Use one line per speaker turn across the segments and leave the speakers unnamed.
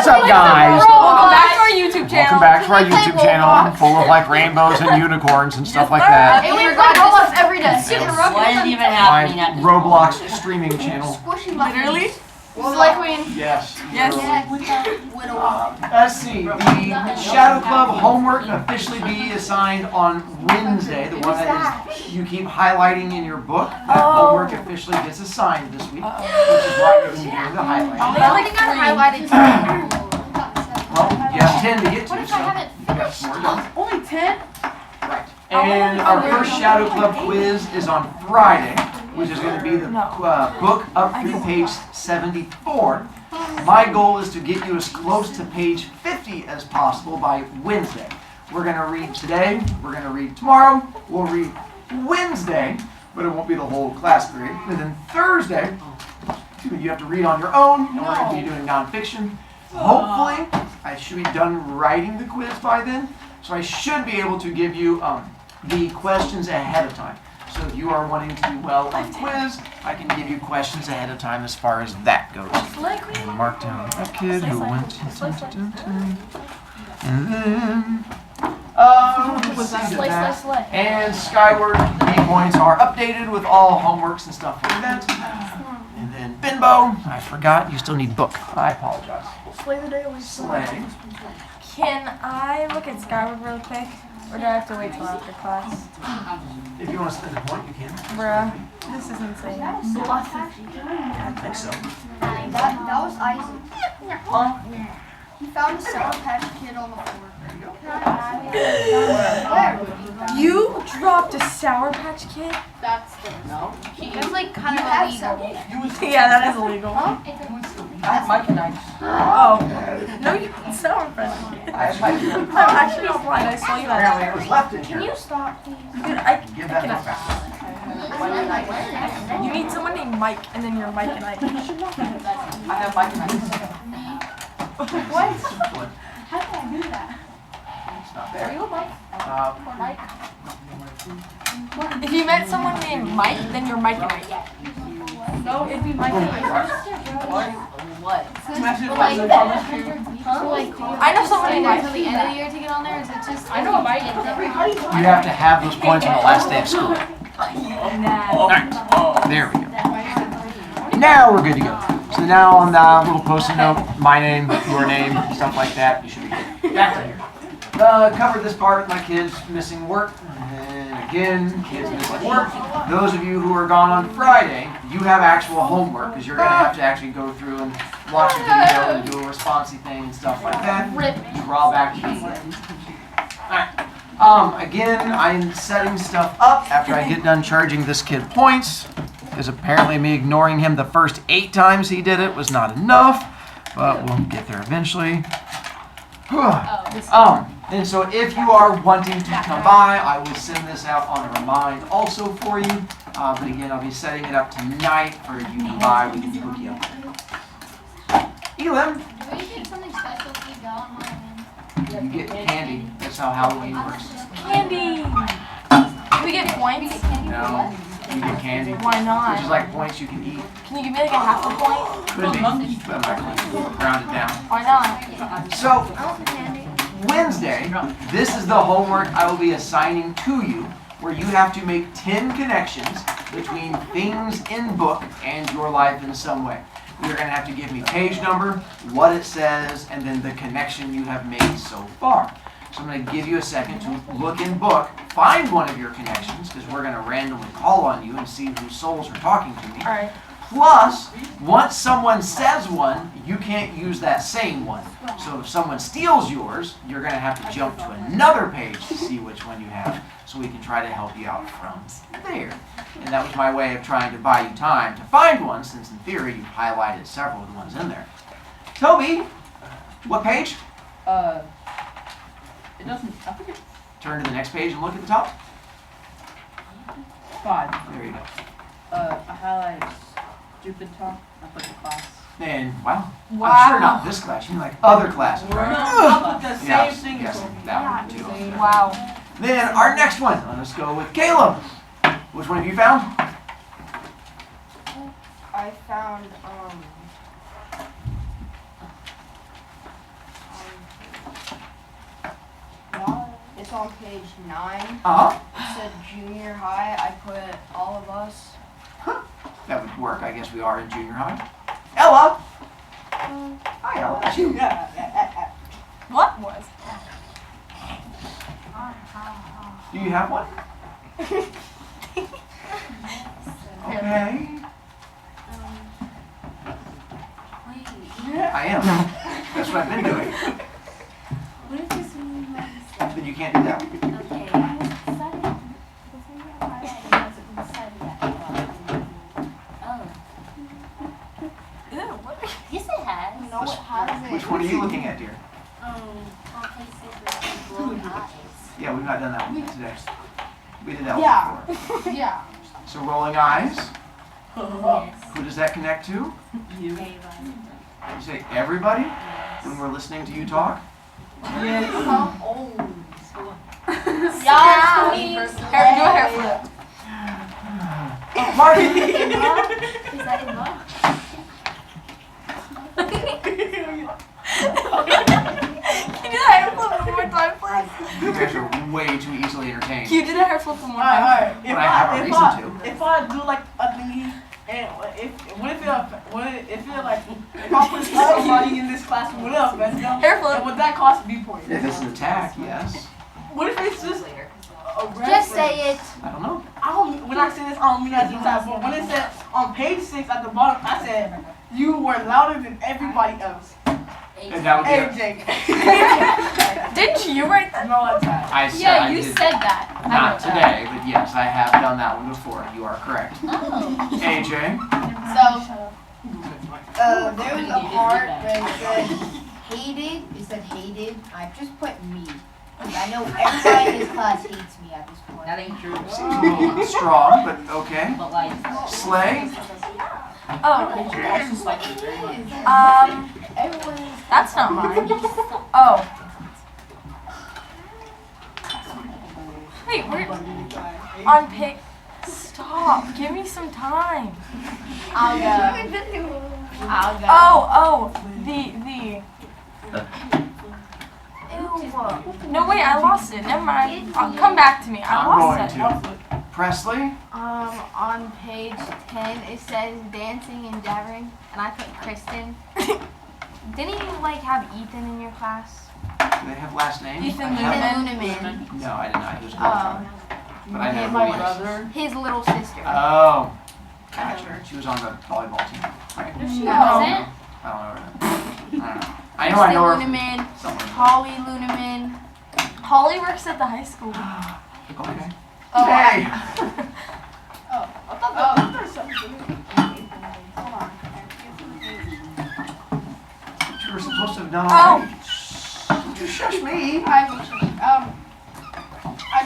What's up, guys?
Welcome back to our YouTube channel.
Welcome back to our YouTube channel, full of like rainbows and unicorns and stuff like that.
And we record Roblox every day.
What is even happening at
My
this
Roblox streaming channel.
Literally?
Slay Queen.
Yes.
Yes.
Let's see. The Shadow Club homework can officially be assigned on Wednesday. The one that is you keep highlighting in your book. That homework officially gets assigned this week, which is why you're doing the highlighting.
I like got highlighted.
Well, you have 10 to get to,
What if
so
I haven't
you got some more to go.
Only 10?
Right. And our first Shadow Club quiz is on Friday, which is going to be the book up through page 74. My goal is to get you as close to page 50 as possible by Wednesday. We're going to read today, we're going to read tomorrow, we'll read Wednesday, but it won't be the whole class period. And then Thursday, you have to read on your own, and we're going to be doing nonfiction. Hopefully, I should be done writing the quiz by then, so I should be able to give you the questions ahead of time. So if you are wanting to do well on the quiz, I can give you questions ahead of time as far as that goes. And mark down that kid who went to... And then... And Skyward points are updated with all homeworks and stuff like that. And then Bimbo, I forgot, you still need book. I apologize.
Slay the daily.
Slay.
Can I look at Skyward real quick? Or do I have to wait till after class?
If you want to spend a point, you can.
Bruh, this is insane.
I think so.
That was Isaac. He found a Sour Patch Kid on the floor.
You dropped a Sour Patch Kid?
That's like kind of illegal.
Yeah, that is illegal.
I have Mike and I.
Oh. No, you had Sour Patch Kid. I'm actually not blind. I saw you
Apparently it
that
was left in
Can
here.
you stop, please?
Dude, I
Give that
cannot.
back.
You need someone named Mike, and then you're Mike and I.
I have Mike and I.
What? How did I do that?
It's not
There
there.
you go, Mike. Or Mike.
If you met someone named Mike, then you're Mike and I.
No, it'd be Mike and I.
What?
I know someone named
Until
Mike.
the end of the year to get on there? Is it just?
I know Mike.
You have to have those points on the last day of school. Alright, there we go. Now we're good to go. So now on the little post-it note, my name, your name, stuff like that, you should be good. Back to here. Covered this part, my kids missing work. And again, kids missing work. Those of you who are gone on Friday, you have actual homework because you're going to have to actually go through and watch a video and do a responsey thing and stuff like that. Draw back to me. Alright. Again, I'm setting stuff up after I get done charging this kid points. Because apparently me ignoring him the first 8 times he did it was not enough. But we'll get there eventually. And so if you are wanting to come by, I will send this out on a remind also for you. But again, I'll be setting it up tonight for you to buy. We can hook you up. Elam,
Do we get something special if we go on Halloween?
you get candy. That's how Halloween works.
Candy! Do we get points?
No, you get candy.
Why not?
Which is like points you can eat.
Can you give me like a half a point?
Could be, but I'm not going to round it down.
Why not?
So,
I want the candy.
Wednesday, this is the homework I will be assigning to you, where you have to make 10 connections between things in book and your life in some way. You're going to have to give me page number, what it says, and then the connection you have made so far. So I'm going to give you a second to look in book, find one of your connections, because we're going to randomly call on you and see whose souls are talking to me.
Alright.
Plus, once someone says one, you can't use that same one. So if someone steals yours, you're going to have to jump to another page to see which one you have, so we can try to help you out from there. And that was my way of trying to buy you time to find one, since in theory you've highlighted several of the ones in there. Toby, what page?
It doesn't. I think it's
Turn to the next page and look at the top.
5.
There you go.
I highlight stupid talk. I put the class.
And, wow, I'm sure not this class, you mean like other classes, right?
I put the same
Yes,
thing.
yes, that one too.
Wow.
Then our next one, let's go with Caleb. Which one have you found?
I found
on page 9.
Uh-huh.
It said junior high. I put all of us.
That would work. I guess we are in junior high. Ella! Hi, Ella. That's you.
What was?
Do you have one? Okay. I am. That's what I've been doing.
What if this one
Then you can't do that.
okay.
Ew, what?
Yes, it has.
No, it hasn't.
Which one are you looking at, dear?
On page 6, blue eyes.
Yeah, we've not done that one today. We did that
Yeah.
one before.
Yeah.
So rolling eyes.
Yes.
Who does that connect to? You say everybody when we're listening to you talk?
Yeah.
Hair, do a hair flip.
Marty!
Is that Emma?
Can you do the hair flip one more time, please?
You guys are way too easily entertained.
Can you do the hair flip one more time?
Alright,
When I have a reason to.
if I do like a thingy, and if I put somebody in this class, what else, man?
Hair flip.
And would that cost me points?
If it's an attack, yes.
What if it's just a red
Just
flag?
say it.
I don't know.
When I say this, I don't mean that to attack, but when it said on page 6 at the bottom, I said you were louder than everybody else.
And that would be
AJ.
Didn't you write that?
No attack.
I said
Yeah,
I
you
did.
said that. I
Not
wrote
today, but yes, I have done that one before. You are correct.
Oh.
AJ?
So, there was a part where it said hated. It said hated. I just put me. 'Cause I know everybody in this class hates me at this point.
That ain't true.
Seems a little strong, but okay.
But like,
Slay?
Oh,
that's just like very much.
Everyone is.
that's not mine. Oh. Wait, we're on pick. Stop. Give me some time.
I'll go. I'll go.
Oh, the. Ew. No, wait, I lost it. Never mind. Come back to me. I
I'm
lost
going
it.
to. Presley?
On page 10 it says dancing and dabbering, and I put Kristen. Didn't you like have Ethan in your class?
Do they have last names?
Ethan
I have-
Ethan Luneman.
No, I did not. He was a girlfriend. But I know
My
who he is.
brother.
His little sister.
Oh. Gotcha. She was on the volleyball team. Right.
Wasn't?
I don't know her. I don't know. I know
Kristen
her.
Luneman,
Somewhere.
Holly Luneman.
Holly works at the high school.
Okay.
Oh,
Hey! You were supposed to have done already. Don't you shush me.
I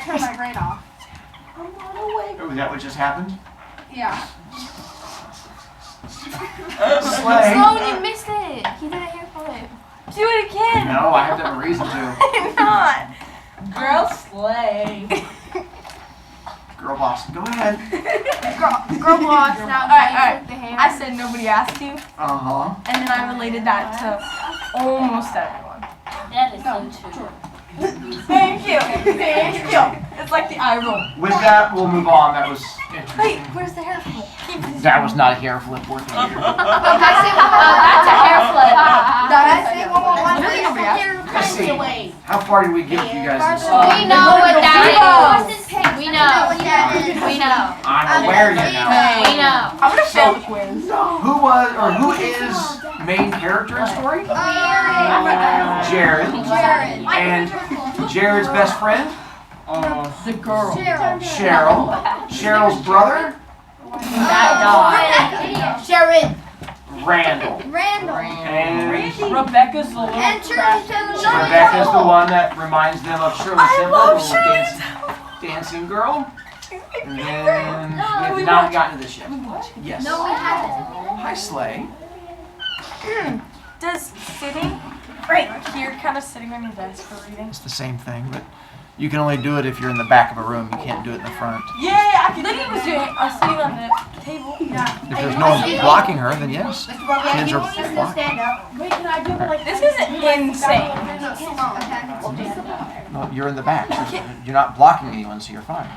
turned my brain off.
Oh, is that what just happened?
Yeah.
Slay.
Sloan, you missed it. He did a hair flip.
Do it again.
No, I have to have a reason to.
I'm not.
Girl slay.
Girl boss, go ahead.
Girl boss, now
Alright,
you flip the hair.
I said nobody asked you,
Uh-huh.
and then I related that to almost everyone.
That is so true.
Thank you. Thank you. It's like the eye roll.
With that, we'll move on. That was
Wait,
interesting.
where's the hair flip? Keep this.
That was not a hair flip worth it.
That's a hair flip.
Let's see. How far did we give you guys this?
We know what that is. We know. We know.
I'm aware you know.
We know.
I'm gonna fail the quiz.
Who is main character in story? Jared. And Jared's best friend?
The girl.
Cheryl. Cheryl's brother?
That
Sharon.
Randall.
Randall.
And
Rebecca's the little
And
crap.
Rebecca's the one that reminds them of Shirley
I
Temple,
love
the little
Shirley
dancing girl. And then we have not gotten to this yet. Yes.
No, we haven't.
Hi, Slay.
Does sitting right here, kind of sitting on your desk for reading?
It's the same thing, but you can only do it if you're in the back of a room. You can't do it in the front.
Yeah, I can do
Lydia was doing it. I was sitting on the table.
If there's no one blocking her, then yes. Kids are blocking.
Stand up.
Wait, can I do it like
This is insane.
No, slow, okay?
Well, you're in the back. You're not blocking anyone, so you're fine.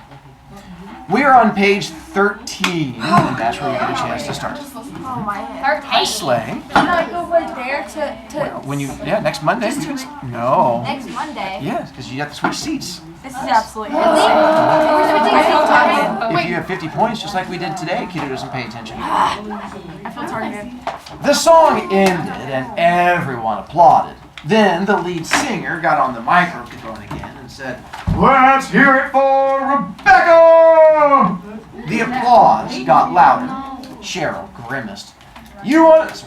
We are on page 13, and that's where you get a chance to start.
Oh my head.
Hi, Slay.
Can I go right there to
Well, when you, next Monday. No.
Next Monday.
Yes, because you have to switch seats.
This is absolutely
We're switching
I feel
seats.
targeted.
If you have 50 points, just like we did today, kid who doesn't pay attention.
I feel targeted.
The song ended, and everyone applauded. Then the lead singer got on the microphone again and said, "Let's hear it for Rebecca!" The applause got louder. Cheryl grimaced. "You want it?"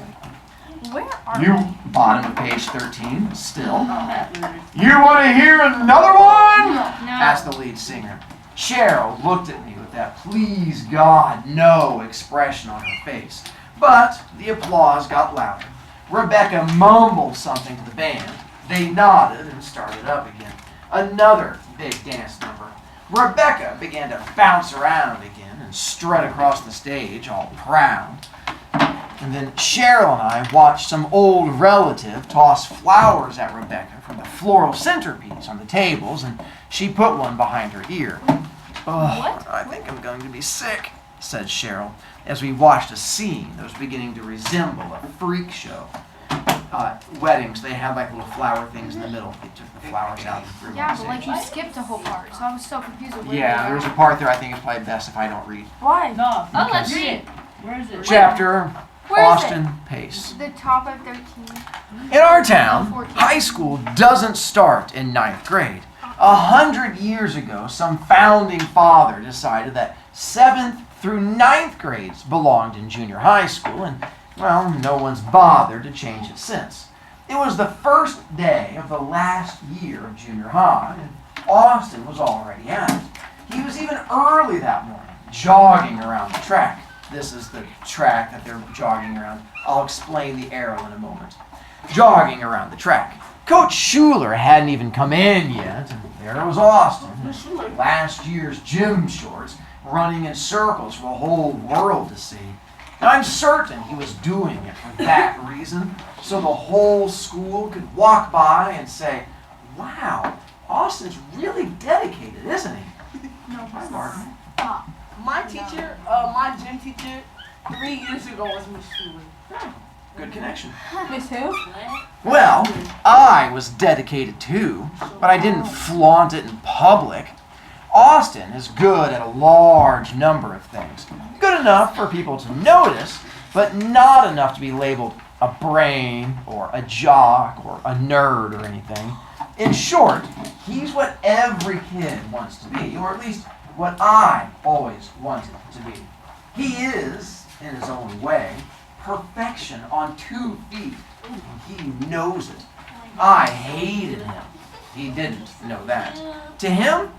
Where are
You, bottom of page 13, still. "You want to hear another one?" asked the lead singer. Cheryl looked at me with that "please God, no" expression on her face. But the applause got louder. Rebecca mumbled something to the band. They nodded and started up again. Another big dance number. Rebecca began to bounce around again and strut across the stage, all proud. And then Cheryl and I watched some old relative toss flowers at Rebecca from the floral centerpiece on the tables, and she put one behind her ear. "Oh, I think I'm going to be sick," said Cheryl, as we watched a scene that was beginning to resemble a freak show. Weddings, they had like little flower things in the middle. They took the flowers out and threw them
Yeah,
on
but
the
like
stage.
you skipped a whole part, so I was so confused with where
Yeah,
we
there's a
were.
part there I think it's probably best if I don't read.
Why?
No.
Oh, let's
Read
read.
it. Where is it?
Chapter
Where is
Austin Pace.
The top of 13.
In our town,
14.
high school doesn't start in 9th grade. 100 years ago, some founding father decided that 7th through 9th grades belonged in junior high school, and, well, no one's bothered to change it since. It was the first day of the last year of junior high, and Austin was already at it. He was even early that morning, jogging around the track. This is the track that they're jogging around. I'll explain the arrow in a moment. Jogging around the track. Coach Schuler hadn't even come in yet, and there was Austin, in last year's gym shorts, running in circles for the whole world to see. And I'm certain he was doing it for that reason, so the whole school could walk by and say, "Wow, Austin's really dedicated, isn't he?" Hi, Martin.
My teacher, my gym teacher, 3 years ago was Miss Schuler.
Good connection.
Miss who?
Well, I was dedicated too, but I didn't flaunt it in public. Austin is good at a large number of things. Good enough for people to notice, but not enough to be labeled a brain or a jock or a nerd or anything. In short, he's what every kid wants to be, or at least what I always wanted to be. He is, in his own way, perfection on 2 feet. He knows it. I hated him. He didn't know that. To him,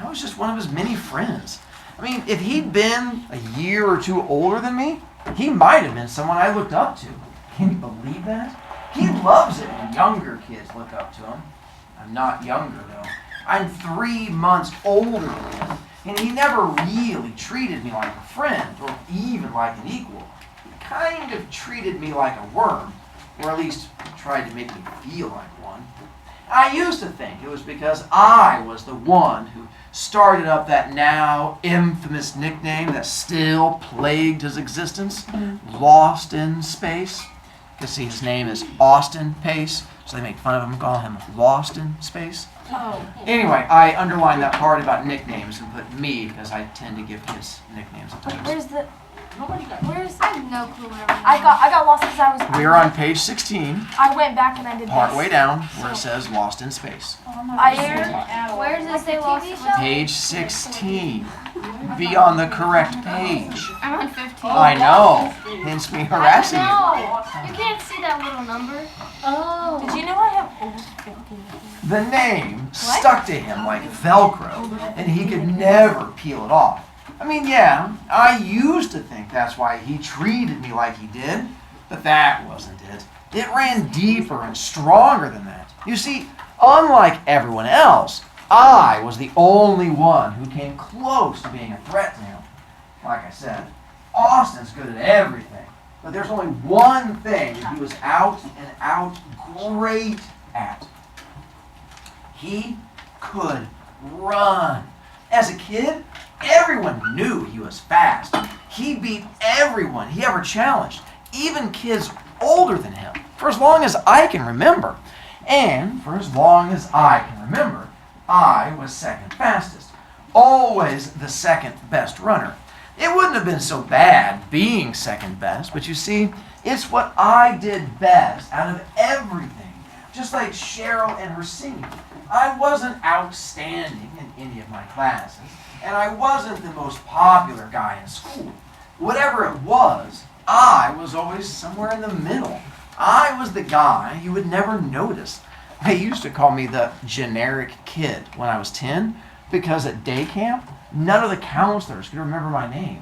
I was just one of his many friends. I mean, if he'd been a year or two older than me, he might have been someone I looked up to. Can you believe that? He loves it when younger kids look up to him. I'm not younger, though. I'm 3 months older than him, and he never really treated me like a friend or even like an equal. He kind of treated me like a worm, or at least tried to make me feel like one. I used to think it was because I was the one who started up that now infamous nickname that still plagued his existence, Lost in Space. You can see his name is Austin Pace, so they make fun of him, call him Lost in Space.
Oh.
Anyway, I underlined that part about nicknames and put me because I tend to give kids nicknames at
Wait,
times.
where's the? Where's?
I have no clue where
I got lost because I was.
We're on page 16,
I went back and I did
partway
this.
down, where it says Lost in Space.
Where does it say Lost in Space?
Page 16. Be on the correct page.
I'm on 15.
I know, hence me harassing you.
No, you can't see that little number. Oh.
Did you know I have over 15?
The name stuck to him like Velcro, and he could never peel it off. I mean, yeah, I used to think that's why he treated me like he did, but that wasn't it. It ran deeper and stronger than that. You see, unlike everyone else, I was the only one who came close to being a threat to him. Like I said, Austin's good at everything, but there's only one thing that he was out and out great at. He could run. As a kid, everyone knew he was fast. He beat everyone he ever challenged, even kids older than him, for as long as I can remember. And for as long as I can remember, I was second fastest. Always the second best runner. It wouldn't have been so bad being second best, but you see, it's what I did best out of everything. Just like Cheryl and her singing. I wasn't outstanding in any of my classes, and I wasn't the most popular guy in school. Whatever it was, I was always somewhere in the middle. I was the guy you would never notice. They used to call me the generic kid when I was 10 because at day camp, none of the counselors could remember my name.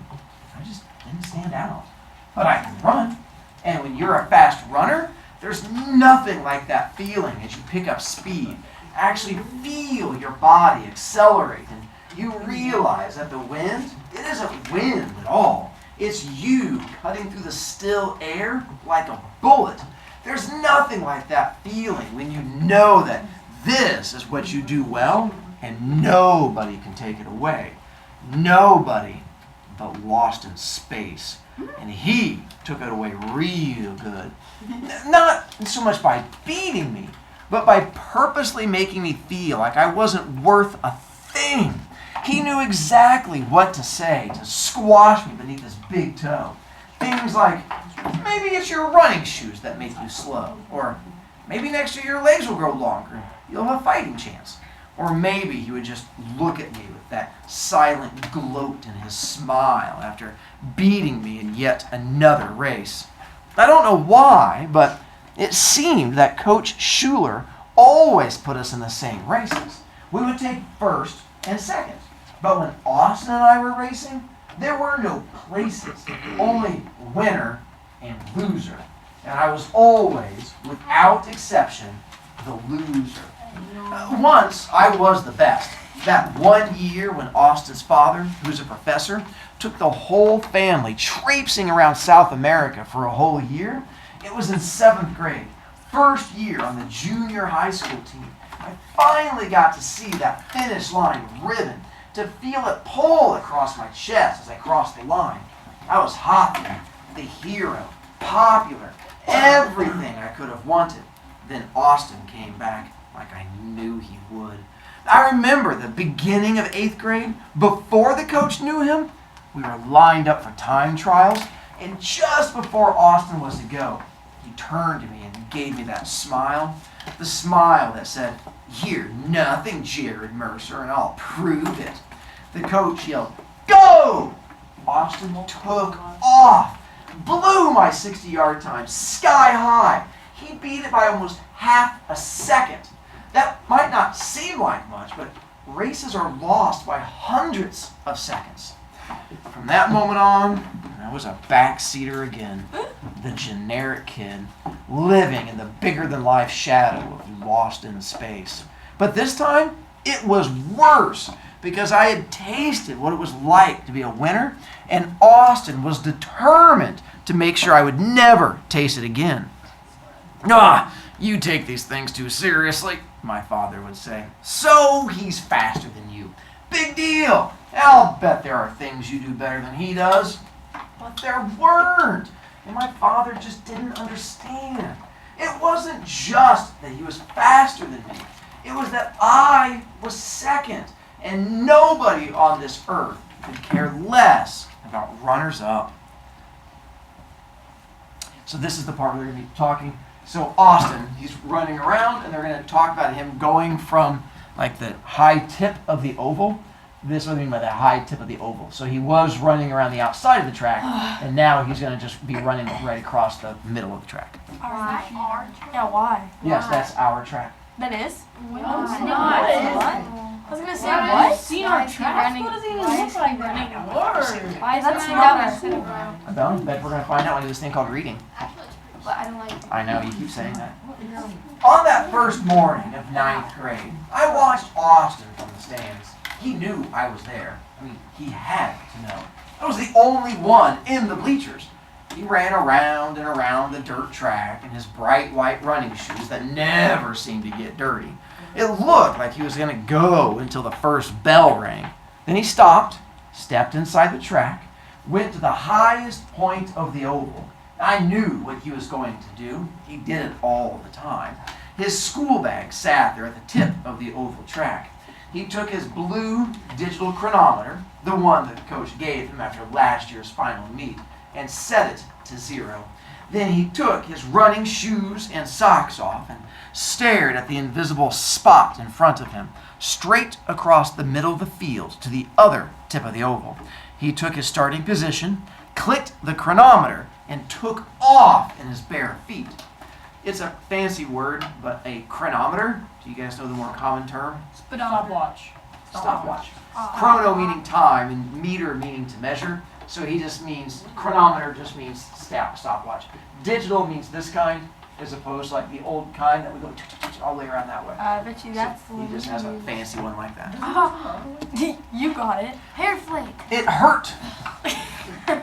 I just didn't stand out. But I can run. And when you're a fast runner, there's nothing like that feeling as you pick up speed. Actually feel your body accelerate, and you realize that the wind, it isn't wind at all. It's you cutting through the still air like a bullet. There's nothing like that feeling when you know that this is what you do well and nobody can take it away. Nobody but Lost in Space. And he took it away real good. Not so much by beating me, but by purposely making me feel like I wasn't worth a thing. He knew exactly what to say to squash me beneath his big toe. Things like, maybe it's your running shoes that make you slow. Or maybe next year your legs will grow longer. You'll have a fighting chance. Or maybe he would just look at me with that silent gloat in his smile after beating me in yet another race. I don't know why, but it seemed that Coach Schuler always put us in the same races. We would take first and second. But when Austin and I were racing, there were no places, only winner and loser. And I was always, without exception, the loser. Once I was the best. That one year when Austin's father, who's a professor, took the whole family traipsing around South America for a whole year, it was in 7th grade. First year on the junior high school team. I finally got to see that finish line ribbon, to feel it pull across my chest as I crossed the line. I was hot then, the hero, popular, everything I could have wanted. Then Austin came back like I knew he would. I remember the beginning of 8th grade, before the coach knew him, we were lined up for time trials, and just before Austin was to go, he turned to me and gave me that smile, the smile that said, "You're nothing, Jared Mercer, and I'll prove it." The coach yelled, "Go!" Austin took off, blew my 60-yard time sky high. He beat it by almost half a second. That might not seem like much, but races are lost by hundreds of seconds. From that moment on, I was a backseater again, the generic kid, living in the bigger-than-life shadow of Lost in Space. But this time, it was worse, because I had tasted what it was like to be a winner, and Austin was determined to make sure I would never taste it again. "Ah, you take these things too seriously," my father would say. "So he's faster than you. Big deal. I'll bet there are things you do better than he does." But there weren't. And my father just didn't understand. It wasn't just that he was faster than me. It was that I was second. And nobody on this earth could care less about runners-up. So this is the part where they're going to be talking. So Austin, he's running around, and they're going to talk about him going from like the high tip of the oval. This is what I mean by the high tip of the oval. So he was running around the outside of the track, and now he's going to just be running right across the middle of the track.
Why? Yeah, why?
Yes, that's our track.
That is?
What?
I was gonna say, what?
Seen our tracks? What does it even look like running?
Why is
That's
that
rubber.
I bet we're going to find out when we do this thing called reading.
But I don't like.
I know, you keep saying that. On that first morning of 9th grade, I watched Austin from the stands. He knew I was there. I mean, he had to know. I was the only one in the bleachers. He ran around and around the dirt track in his bright white running shoes that never seemed to get dirty. It looked like he was going to go until the first bell rang. Then he stopped, stepped inside the track, went to the highest point of the oval. I knew what he was going to do. He did it all the time. His school bag sat there at the tip of the oval track. He took his blue digital chronometer, the one that the coach gave him after last year's final meet, and set it to 0. Then he took his running shoes and socks off and stared at the invisible spot in front of him, straight across the middle of the field to the other tip of the oval. He took his starting position, clicked the chronometer, and took off in his bare feet. It's a fancy word, but a chronometer, do you guys know the more common term?
Stopwatch.
Stopwatch. Chrono meaning time and meter meaning to measure. So he just means, chronometer just means stopwatch. Digital means this kind, as opposed to like the old kind that we go all the way around that way.
I bet you that's
So he just has a fancy one like that.
You got it. Hair flake.
It hurt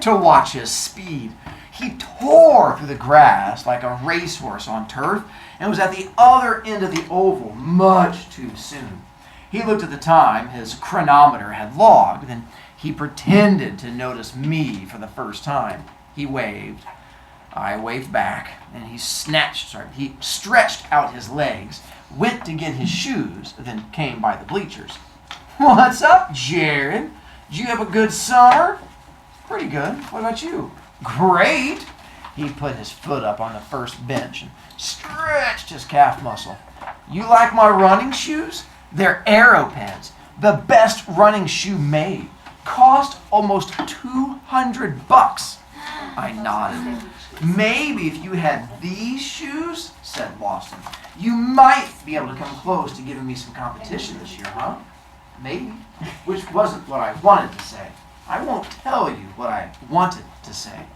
to watch his speed. He tore through the grass like a racehorse on turf and was at the other end of the oval much too soon. He looked at the time his chronometer had logged, then he pretended to notice me for the first time. He waved. I waved back, and he stretched out his legs, went to get his shoes, then came by the bleachers. "What's up, Jared? Did you have a good summer?" "Pretty good. What about you?" "Great." He put his foot up on the first bench and stretched his calf muscle. "You like my running shoes? They're Aeropens, the best running shoe made. Cost almost $200. I nodded. "Maybe if you had these shoes," said Lawson, "you might be able to come close to giving me some competition this year, huh?" Maybe, which wasn't what I wanted to say. I won't tell you what I wanted to say.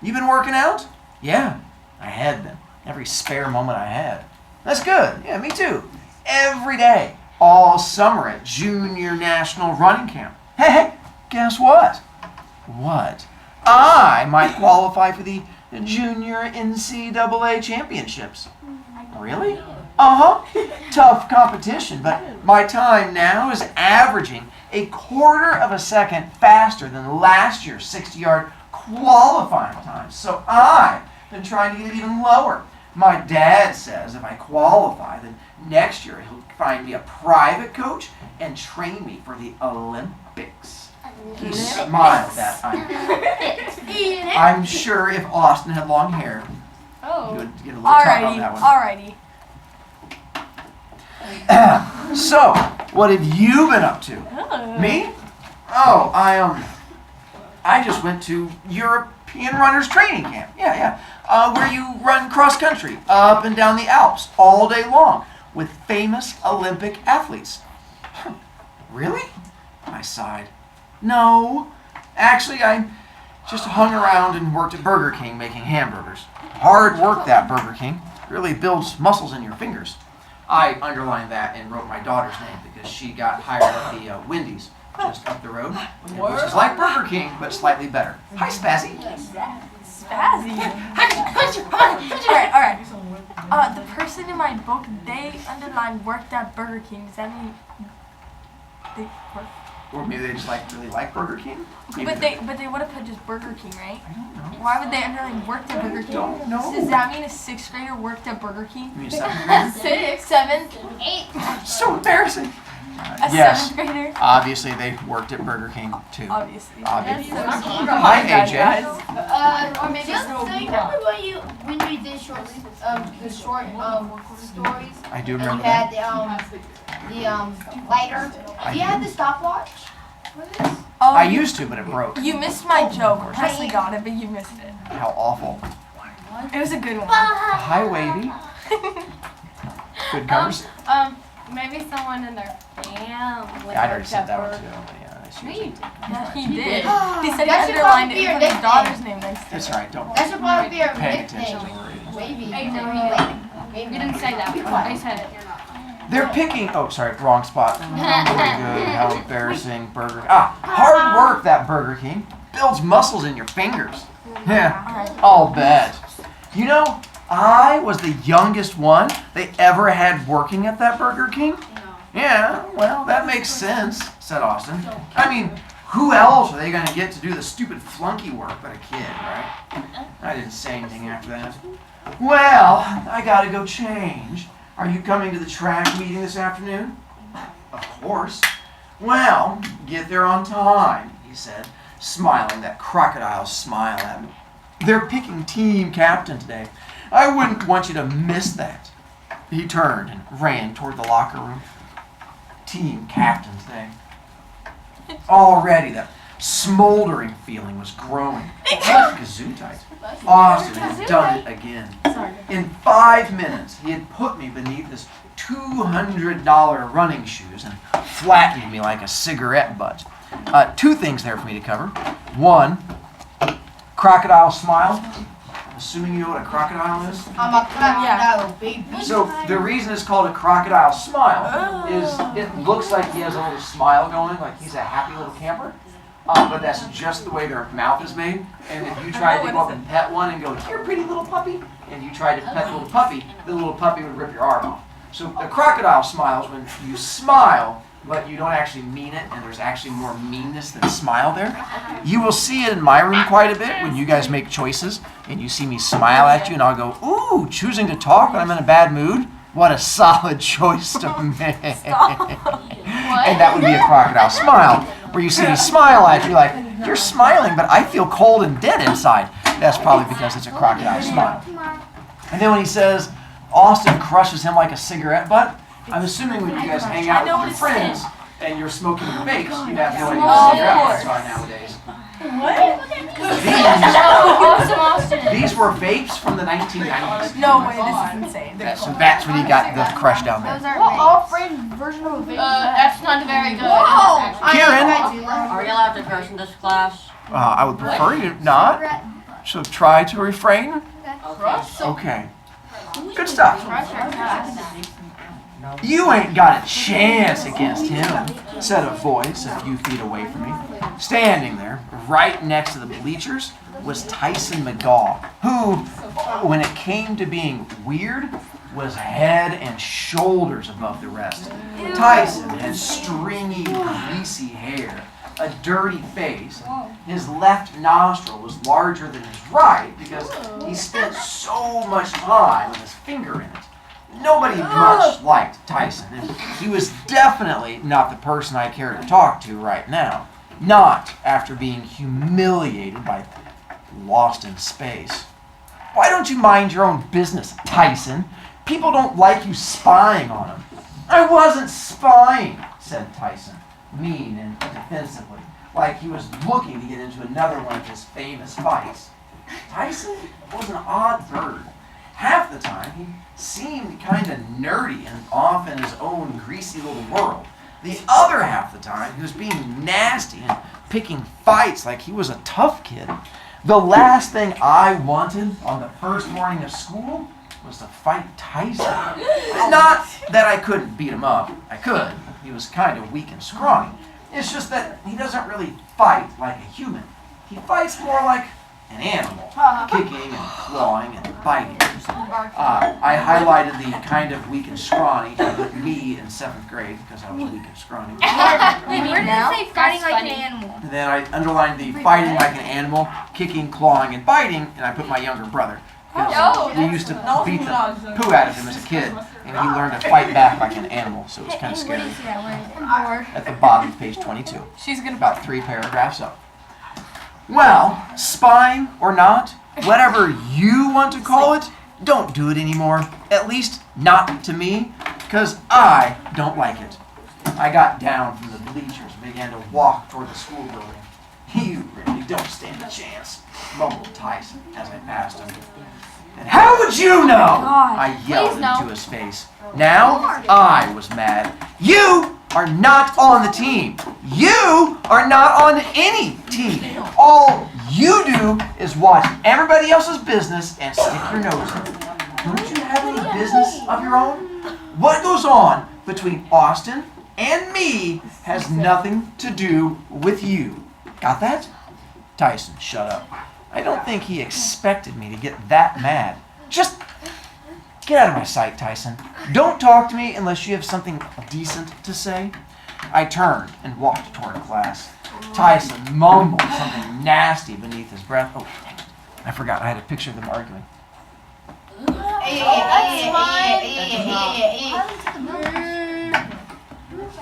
"You been working out?" "Yeah, I had been. Every spare moment I had." "That's good. Yeah, me too. Every day, all summer at Junior National Running Camp. Hey, guess what?" "What?" "I might qualify for the Junior NCAA Championships." "Really?" "Uh-huh. Tough competition, but my time now is averaging a quarter of a second faster than last year's 60-yard qualifying time. So I've been trying to get it even lower. My dad says if I qualify, then next year he'll find me a private coach and train me for the Olympics." He smiled that I'm sure if Austin had long hair, he would get a little tongue on that one.
Alrighty.
So, what have you been up to? Me? Oh, I just went to European Runners Training Camp. Yeah. Where you run cross country up and down the Alps all day long with famous Olympic athletes. Really? I sighed. "No. Actually, I just hung around and worked at Burger King making hamburgers. Hard work, that Burger King. Really builds muscles in your fingers." I underlined that and wrote my daughter's name because she got hired at the Wendy's just up the road, which is like Burger King, but slightly better. Hi, Spazzy.
Spazzy. Alright. The person in my book, they underlined worked at Burger King. Does that mean they work?
Or maybe they just really like Burger King?
But they would have put just Burger King, right?
I don't know.
Why would they underline worked at Burger King?
Don't know.
Does that mean a 6th grader worked at Burger King?
You mean a 7th grader?
6, 7, 8.
So embarrassing.
A
Yes.
7th grader?
Obviously, they worked at Burger King too.
Obviously.
Obviously.
That's so cute.
Hi, AJ.
Or maybe just remember when you did short stories?
I do
And
remember
you had
that.
the lighter. You had the stopwatch for this?
Oh,
I used to, but it broke.
You missed my joke. Presley got it, but you missed it.
How awful.
It was a good one.
Hi, Wavy. Good covers.
Maybe someone in their family.
I already said that one too. But yeah, that's
No,
usually-
you didn't.
Yeah, he did.
Ah,
He said he
that should
underlined
probably
it
be
with
your
his daughter's
nickname.
name next to it.
It's alright, don't
That should probably be your
pay attention.
nickname. Wavy.
You didn't say that. I said it.
They're picking. Oh, sorry, wrong spot. Pretty good. How embarrassing. Hard work, that Burger King. Builds muscles in your fingers. Yeah, I'll bet. You know, I was the youngest one they ever had working at that Burger King. Yeah, well, that makes sense, said Austin. I mean, who else are they going to get to do the stupid flunky work but a kid, right? I didn't say anything after that. Well, I got to go change. Are you coming to the track meeting this afternoon? Of course. Well, get there on time, he said, smiling that crocodile smile at me. They're picking team captain today. I wouldn't want you to miss that. He turned and ran toward the locker room. Team captain today. Already that smoldering feeling was growing. Gesundheit. Austin had done it again. In 5 minutes, he had put me beneath his $200 running shoes and flattened me like a cigarette butt. 2 things there for me to cover. 1, crocodile smile. Assuming you know what a crocodile is.
I'm a crocodile, baby.
So the reason it's called a crocodile smile is it looks like he has a little smile going, like he's a happy little camper. But that's just the way their mouth is made. And if you tried to go up and pet one and go, "Here, pretty little puppy," and you tried to pet the little puppy would rip your arm off. So the crocodile smile is when you smile, but you don't actually mean it, and there's actually more meanness than smile there. You will see it in my room quite a bit when you guys make choices, and you see me smile at you, and I'll go, "Ooh, choosing to talk when I'm in a bad mood? What a solid choice to make." And that would be a crocodile smile, where you see me smile at you like, "You're smiling, but I feel cold and dead inside." That's probably because it's a crocodile smile. And then when he says, Austin crushes him like a cigarette butt, I'm assuming when you guys hang out with your friends and you're smoking your vapes, you have no idea what cigarette butts are nowadays. These were vapes from the 1990s.
No way, this is insane.
So that's when he got the crush down there.
Those are
What off-brand version of a vape?
That's not very good.
Kieran,
Are you allowed to curse in this class?
I would prefer you not. So try to refrain. Okay. Good stuff. "You ain't got a chance against him," said a voice a few feet away from me. Standing there, right next to the bleachers, was Tyson McGaw, who, when it came to being weird, was head and shoulders above the rest. Tyson had stringy, greasy hair, a dirty face. His left nostril was larger than his right because he spent so much time with his finger in it. Nobody much liked Tyson, and he was definitely not the person I care to talk to right now. Not after being humiliated by Lost in Space. "Why don't you mind your own business, Tyson? People don't like you spying on them." "I wasn't spying," said Tyson, mean and defensively, like he was looking to get into another one of his famous fights. Tyson was an odd bird. Half the time, he seemed kind of nerdy and off in his own greasy little world. The other half the time, he was being nasty and picking fights like he was a tough kid. The last thing I wanted on the first morning of school was to fight Tyson. Not that I couldn't beat him up. I could. He was kind of weak and scrawny. It's just that he doesn't really fight like a human. He fights more like an animal, kicking and clawing and biting. I highlighted the kind of weak and scrawny with me in 7th grade because I was weak and scrawny.
Where did it say fighting like an animal?
And then I underlined the fighting like an animal, kicking, clawing, and biting, and I put my younger brother. Because we used to beat the poo out of him as a kid, and he learned to fight back like an animal, so it was kind of scary. At the bottom of page 22.
She's gonna
About 3 paragraphs up. Well, spying or not, whatever you want to call it, don't do it anymore. At least not to me, because I don't like it. I got down from the bleachers and began to walk toward the school building. "You really don't stand a chance," mumbled Tyson as I passed him. "And how would you know?" I yelled into his face. Now I was mad. "You are not on the team. You are not on any team. All you do is watch everybody else's business and stick your nose in it. Don't you have any business of your own? What goes on between Austin and me has nothing to do with you. Got that?" Tyson, shut up. I don't think he expected me to get that mad. Just get out of my sight, Tyson. Don't talk to me unless you have something decent to say. I turned and walked toward class. Tyson mumbled something nasty beneath his breath. Oh, dang it. I forgot. I had a picture of them arguing.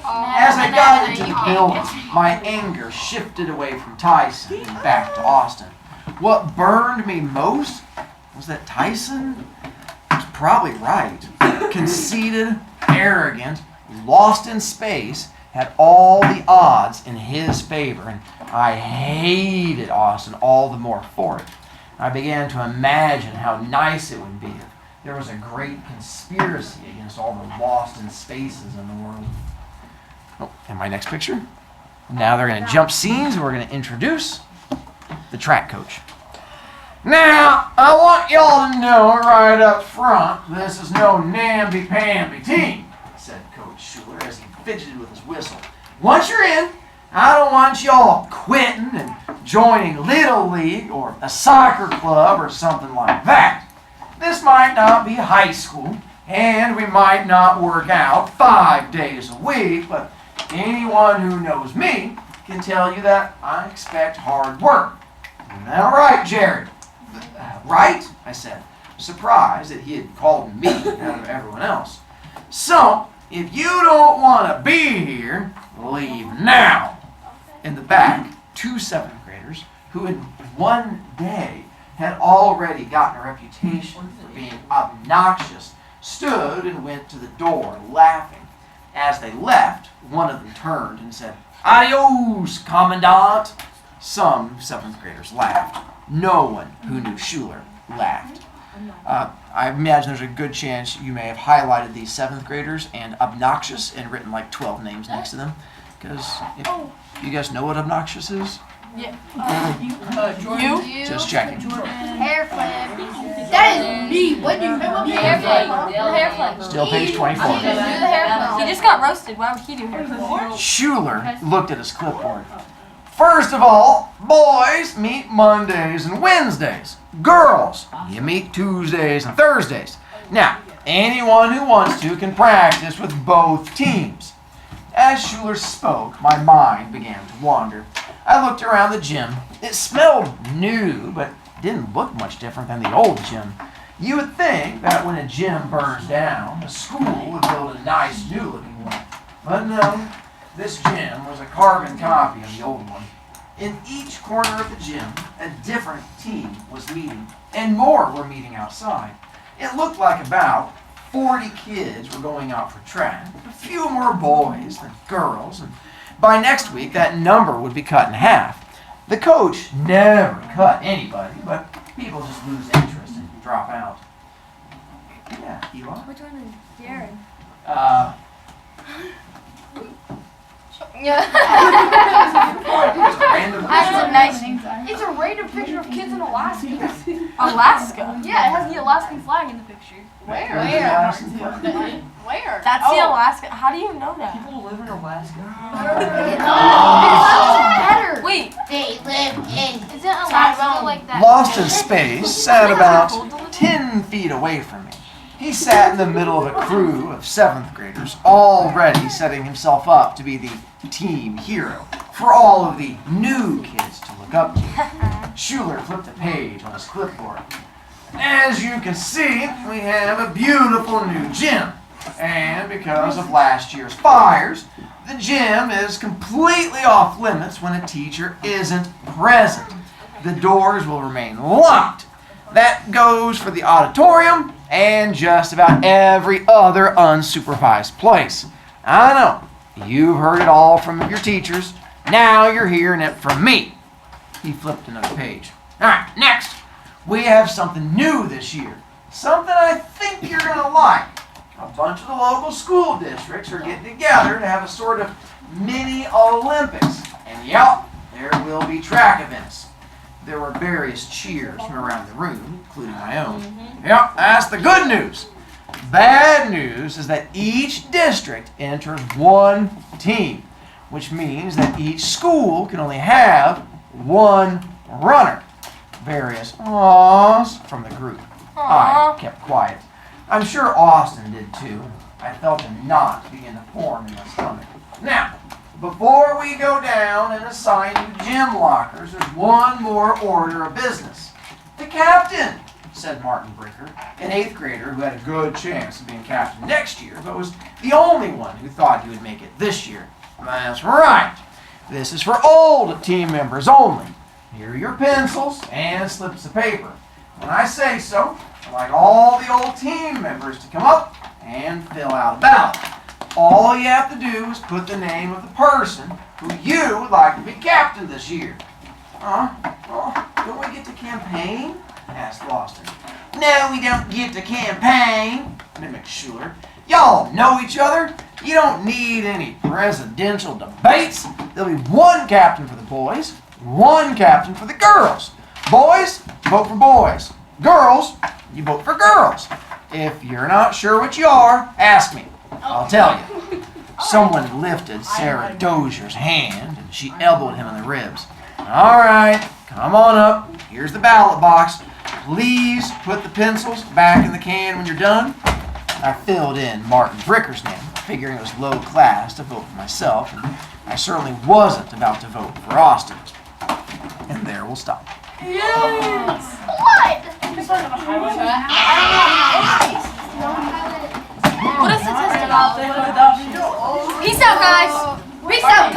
As I got into the building, my anger shifted away from Tyson and back to Austin. What burned me most was that Tyson was probably right. Conceited, arrogant, lost in space, had all the odds in his favor, and I hated Austin all the more for it. I began to imagine how nice it would be if there was a great conspiracy against all the lost in spaces in the world. Oh, and my next picture. Now they're going to jump scenes and we're going to introduce the track coach. Now, I want y'all to know right up front, this is no namby-pamby team, said Coach Schuler as he fidgeted with his whistle. Once you're in, I don't want y'all quitting and joining Little League or a soccer club or something like that. This might not be high school, and we might not work out 5 days a week, but anyone who knows me can tell you that I expect hard work. Isn't that right, Jared? Right? I said, surprised that he had called me out of everyone else. So, if you don't want to be here, leave now. In the back, 2 7th graders who in one day had already gotten a reputation for being obnoxious stood and went to the door laughing. As they left, one of them turned and said, "Adios, Commandant." Some 7th graders laughed. No one who knew Schuler laughed. I imagine there's a good chance you may have highlighted these 7th graders and obnoxious and written like 12 names next to them. Because you guys know what obnoxious is?
Yeah.
You?
Just checking.
Hair flip. That is me. What do you remember?
Hair flip.
Still page 24.
He just got roasted. Why would he do hair flip?
Schuler looked at his clipboard. First of all, boys meet Mondays and Wednesdays. Girls, you meet Tuesdays and Thursdays. Now, anyone who wants to can practice with both teams. As Schuler spoke, my mind began to wander. I looked around the gym. It smelled new, but didn't look much different than the old gym. You would think that when a gym burns down, the school would build a nice new-looking one. But no, this gym was a carbon copy of the old one. In each corner of the gym, a different team was meeting, and more were meeting outside. It looked like about 40 kids were going out for track, a few more boys than girls, and by next week that number would be cut in half. The coach never cut anybody, but people just lose interest and drop out. Yeah, Eli?
Which one is Jared?
It's a random picture of kids in Alaska.
Alaska?
Yeah, it has the Alaskan flag in the picture.
Where?
That's the Alaska. How do you know that?
People live in Alaska.
Better.
Wait,
They live in.
isn't Alaska like that?
Lost in space, sat about 10 feet away from me. He sat in the middle of a crew of 7th graders, already setting himself up to be the team hero for all of the new kids to look up to. Schuler flipped a page on his clipboard. As you can see, we have a beautiful new gym. And because of last year's fires, the gym is completely off limits when a teacher isn't present. The doors will remain locked. That goes for the auditorium and just about every other unsupervised place. I know, you've heard it all from your teachers. Now you're hearing it from me. He flipped another page. All right, next. We have something new this year. Something I think you're going to like. A bunch of the local school districts are getting together to have a sort of mini Olympics. And yep, there will be track events. There were various cheers from around the room, including my own. Yep, that's the good news. Bad news is that each district enters one team, which means that each school can only have one runner. various awes from the group. I kept quiet. I'm sure Austin did too. I felt a knot begin to form in my stomach. Now, before we go down and assign you gym lockers, there's one more order of business. The captain, said Martin Bricker, an 8th grader who had a good chance of being captain next year, but was the only one who thought he would make it this year. That's right. This is for old team members only. Here are your pencils and slips of paper. When I say so, I'd like all the old team members to come up and fill out a ballot. All you have to do is put the name of the person who you would like to be captain this year. Don't we get to campaign? Asked Austin. No, we don't get to campaign, mimicked Schuler. Y'all know each other. You don't need any presidential debates. There'll be one captain for the boys, one captain for the girls. Boys, vote for boys. Girls, you vote for girls. If you're not sure what you are, ask me. I'll tell you. Someone lifted Sarah Dozier's hand and she elbowed him in the ribs. All right, come on up. Here's the ballot box. Please put the pencils back in the can when you're done. I filled in Martin Bricker's name, figuring it was low class to vote for myself, and I certainly wasn't about to vote for Austin. And there we'll stop.
Yes!
What?
What is the test about?
Peace out, guys. Peace out.